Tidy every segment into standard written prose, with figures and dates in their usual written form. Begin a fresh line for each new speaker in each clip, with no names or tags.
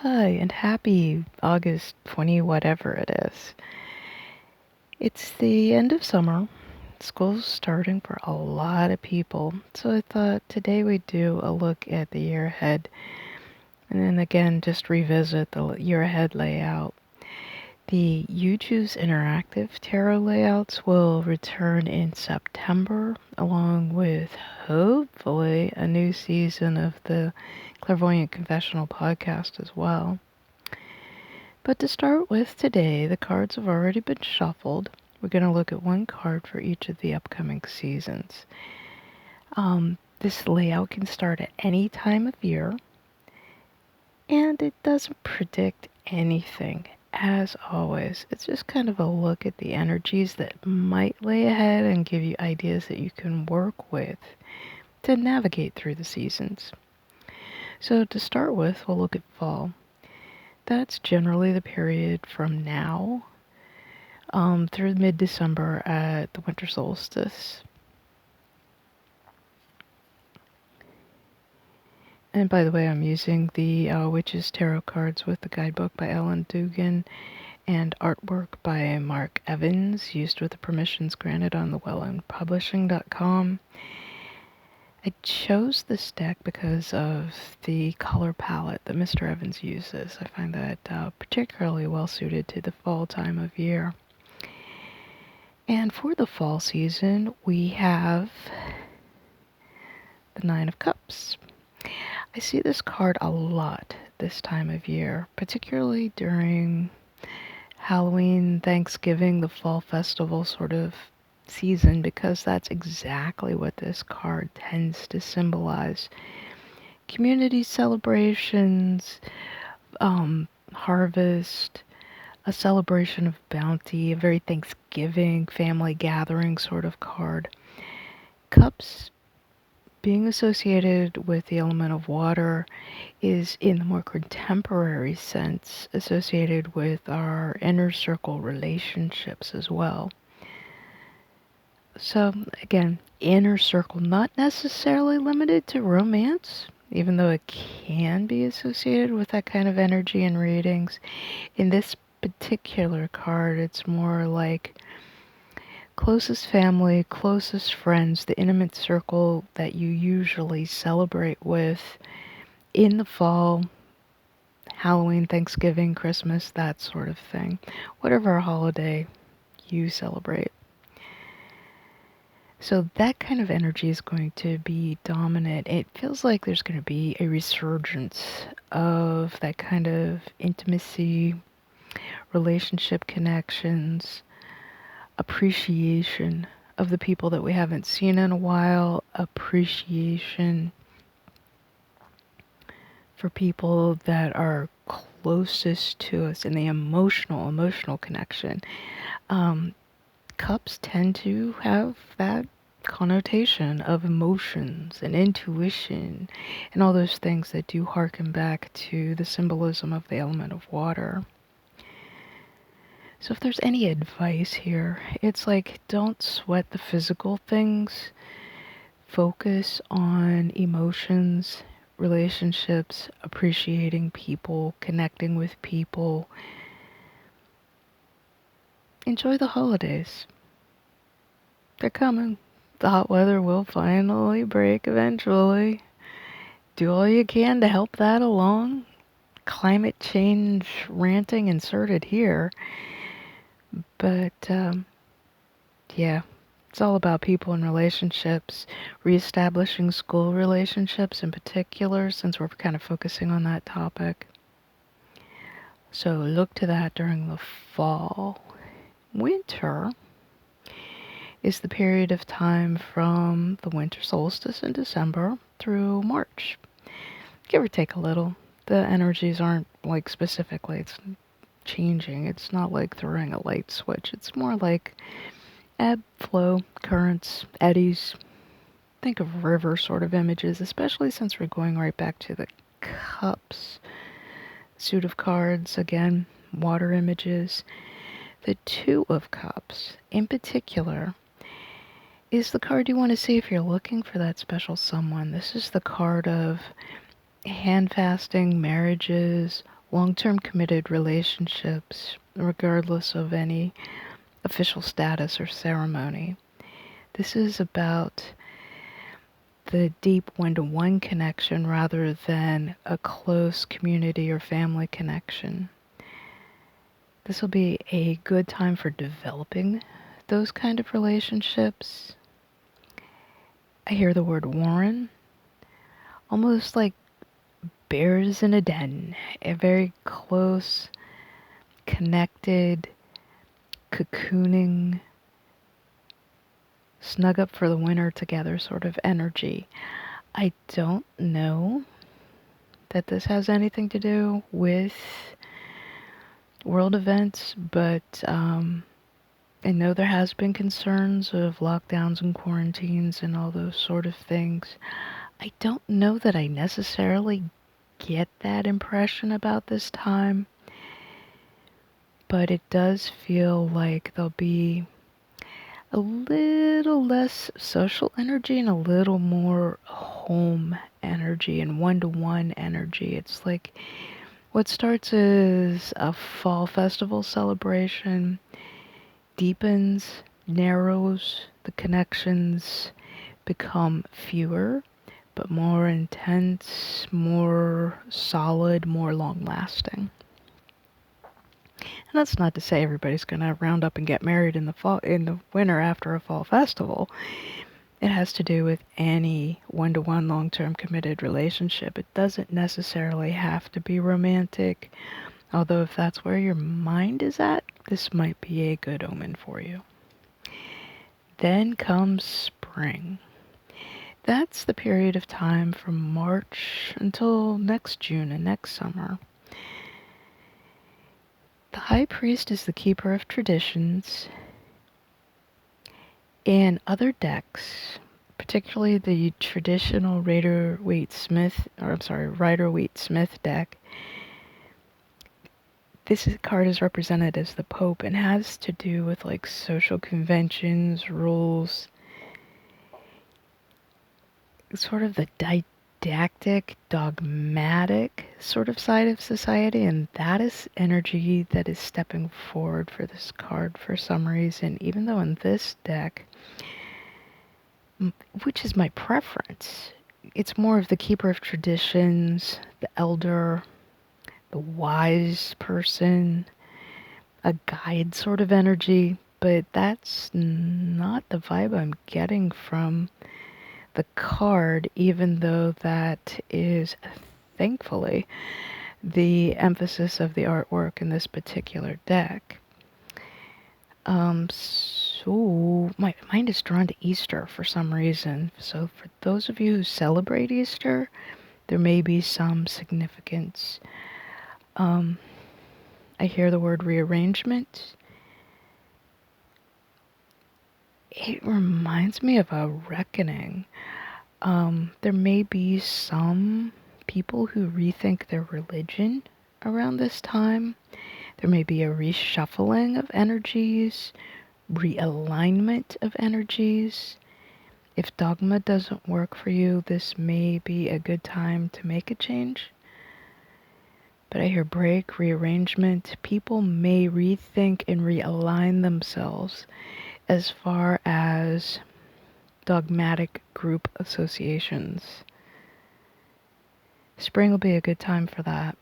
Hi, and happy August 20, whatever it is. It's the end of summer. School's starting for a lot of people, so I thought today we'd do a look at the year ahead, and then again just revisit the year ahead layout. The You Choose Interactive Tarot layouts will return in September, along with hopefully a new season of the Clairvoyant Confessional podcast as well. But to start with today, the cards have already been shuffled. We're going to look at one card for each of the upcoming seasons. This layout can start at any time of year, and it doesn't predict anything. As always, it's just kind of a look at the energies that might lay ahead and give you ideas that you can work with to navigate through the seasons. So to start with, we'll look at fall. That's generally the period from now through mid-December at the winter solstice. And by the way, I'm using the Witches Tarot cards with the guidebook by Ellen Dugan and artwork by Mark Evans, used with the permissions granted on the wellandpublishing.com. I chose this deck because of the color palette that Mr. Evans uses. I find that particularly well suited to the fall time of year. And for the fall season, we have the Nine of Cups. I see this card a lot this time of year, particularly during Halloween, Thanksgiving, the fall festival sort of season, because that's exactly what this card tends to symbolize. Community celebrations, harvest, a celebration of bounty, a very Thanksgiving family gathering sort of card. Cups, being associated with the element of water, is in the more contemporary sense associated with our inner circle relationships as well. So again, inner circle, not necessarily limited to romance, even though it can be associated with that kind of energy in readings. In this particular card, it's more like closest family, closest friends, the intimate circle that you usually celebrate with in the fall, Halloween, Thanksgiving, Christmas, that sort of thing. Whatever holiday you celebrate. So that kind of energy is going to be dominant. It feels like there's going to be a resurgence of that kind of intimacy, relationship connections, appreciation of the people that we haven't seen in a while, appreciation for people that are closest to us, and the emotional connection. Cups tend to have that connotation of emotions and intuition and all those things that do harken back to the symbolism of the element of water. So if there's any advice here, it's like, don't sweat the physical things. Focus on emotions, relationships, appreciating people, connecting with people. Enjoy the holidays. They're coming. The hot weather will finally break eventually. Do all you can to help that along. Climate change ranting inserted here. But, yeah, it's all about people and relationships, reestablishing school relationships in particular, since we're kind of focusing on that topic. So look to that during the fall. Winter is the period of time from the winter solstice in December through March. Give or take a little. The energies aren't like specifically, it's changing. It's not like throwing a light switch. It's more like ebb, flow, currents, eddies. Think of river sort of images, especially since we're going right back to the cups. Suit of cards, again, water images. The Two of Cups, in particular, is the card you want to see if you're looking for that special someone. This is the card of handfasting, marriages, long-term committed relationships, regardless of any official status or ceremony. This is about the deep one-to-one connection rather than a close community or family connection. This will be a good time for developing those kind of relationships. I hear the word warren, almost like bears in a den, a very close, connected, cocooning, snug up for the winter together sort of energy. I don't know that this has anything to do with world events, but I know there has been concerns of lockdowns and quarantines and all those sort of things. I don't know that I necessarily get that impression about this time, but it does feel like there'll be a little less social energy and a little more home energy and one-to-one energy. It's like what starts as a fall festival celebration deepens, narrows, the connections become fewer, but more intense, more solid, more long-lasting. And that's not to say everybody's going to round up and get married in the winter after a fall festival. It has to do with any one-to-one long-term committed relationship. It doesn't necessarily have to be romantic, although if that's where your mind is at, this might be a good omen for you. Then comes spring. That's the period of time from March until next June and next summer. The High Priest is the keeper of traditions, and other decks, particularly the traditional Rider-Waite-Smith deck, this card is represented as the Pope and has to do with like social conventions, rules, sort of the didactic, dogmatic sort of side of society, and that is energy that is stepping forward for this card for some reason, even though in this deck, which is my preference, it's more of the keeper of traditions, the elder, the wise person, a guide sort of energy, but that's not the vibe I'm getting from the card, even though that is, thankfully, the emphasis of the artwork in this particular deck. So my mind is drawn to Easter for some reason. So for those of you who celebrate Easter, there may be some significance. I hear the word rearrangement. It reminds me of a reckoning. There may be some people who rethink their religion around this time. There may be a reshuffling of energies, realignment of energies. If dogma doesn't work for you, this may be a good time to make a change. But I hear break, rearrangement. People may rethink and realign themselves as far as dogmatic group associations. Spring will be a good time for that.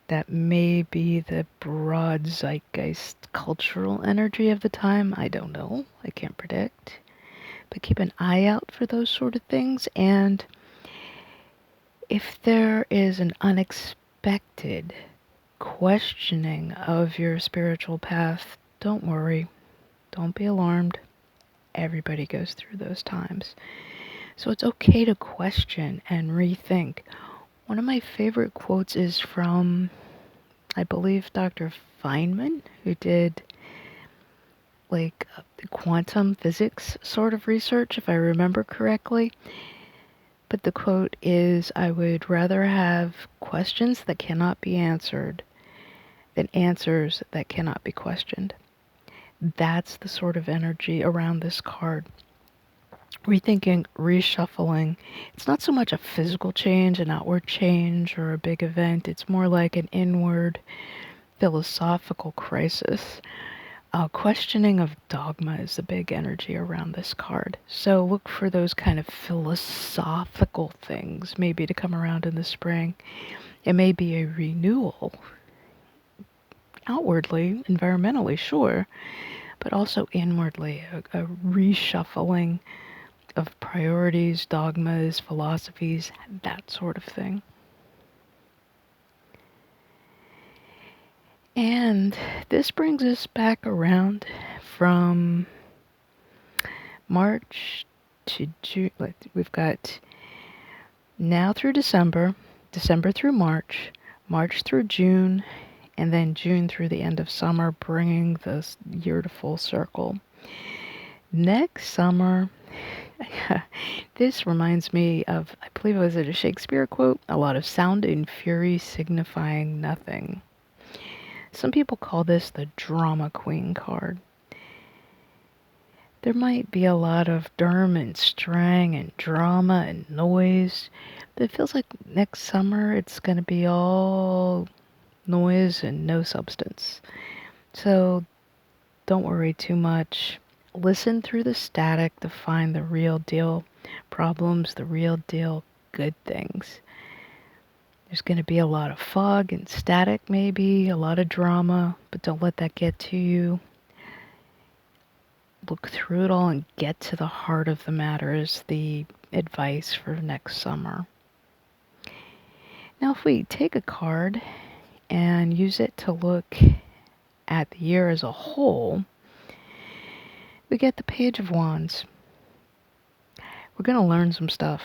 That may be the broad zeitgeist cultural energy of the time. I don't know. I can't predict. But keep an eye out for those sort of things. And if there is an unexpected questioning of your spiritual path, don't worry. Don't be alarmed. Everybody goes through those times. So it's okay to question and rethink. One of my favorite quotes is from, I believe, Dr. Feynman, who did like quantum physics sort of research, if I remember correctly. But the quote is, I would rather have questions that cannot be answered than answers that cannot be questioned. That's the sort of energy around this card. rethinking, reshuffling. It's not so much a physical change, an outward change, or a big event. It's more like an inward philosophical crisis. Questioning of dogma is the big energy around this card. So look for those kind of philosophical things maybe to come around in the spring. It may be a renewal, outwardly, environmentally, sure, but also inwardly, a reshuffling of priorities, dogmas, philosophies, that sort of thing. And this brings us back around from March to June. We've got now through December, December through March, March through June, and then June through the end of summer, bringing this year to full circle. Next summer, this reminds me of, I believe it was a Shakespeare quote, a lot of sound and fury signifying nothing. Some people call this the drama queen card. There might be a lot of derm and strang and drama and noise, but it feels like next summer it's going to be all noise and no substance. So don't worry too much. Listen through the static to find the real deal problems, the real deal good things. There's going to be a lot of fog and static, maybe, a lot of drama, but don't let that get to you. Look through it all and get to the heart of the matter is the advice for next summer. Now, if we take a card and use it to look at the year as a whole, we get the Page of Wands. We're going to learn some stuff,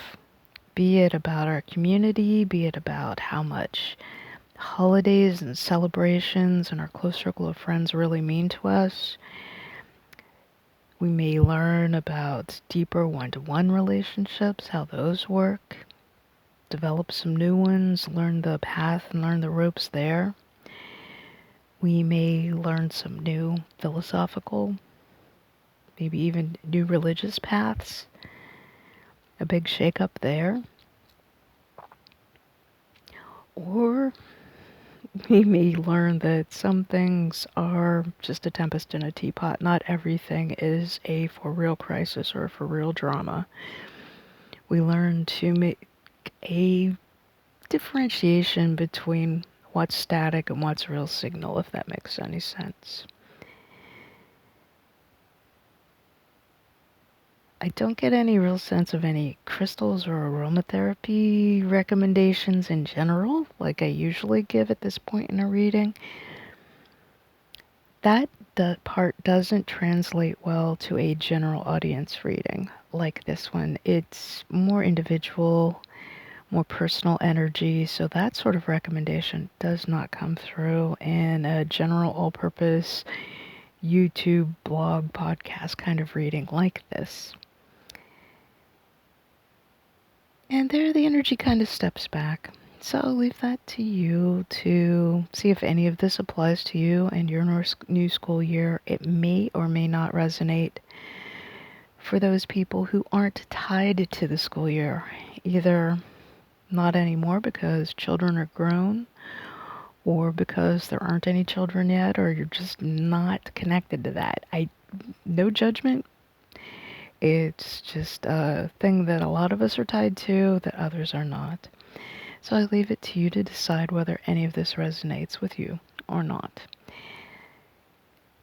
be it about our community, be it about how much holidays and celebrations and our close circle of friends really mean to us. We may learn about deeper one-to-one relationships, how those work, develop some new ones, learn the path and learn the ropes there. We may learn some new philosophical, maybe even new religious paths. A big shake-up there. Or we may learn that some things are just a tempest in a teapot. Not everything is a for real crisis or a for real drama. We learn to make a differentiation between what's static and what's real signal, if that makes any sense. I don't get any real sense of any crystals or aromatherapy recommendations in general, like I usually give at this point in a reading. That part doesn't translate well to a general audience reading like this one. It's more individual, more personal energy, so that sort of recommendation does not come through in a general all-purpose YouTube blog podcast kind of reading like this. And there the energy kind of steps back. So I'll leave that to you to see if any of this applies to you and your new school year. It may or may not resonate for those people who aren't tied to the school year, either not anymore because children are grown, or because there aren't any children yet, or you're just not connected to that. No judgment. It's just a thing that a lot of us are tied to that others are not. So I leave it to you to decide whether any of this resonates with you or not.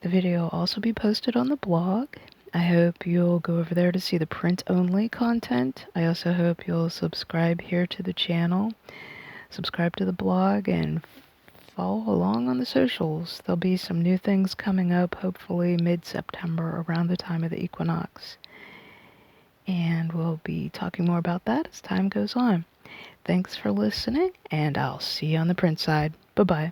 The video will also be posted on the blog. I hope you'll go over there to see the print-only content. I also hope you'll subscribe here to the channel, subscribe to the blog, and follow along on the socials. There'll be some new things coming up, hopefully mid-September, around the time of the equinox. And we'll be talking more about that as time goes on. Thanks for listening, and I'll see you on the print side. Bye-bye.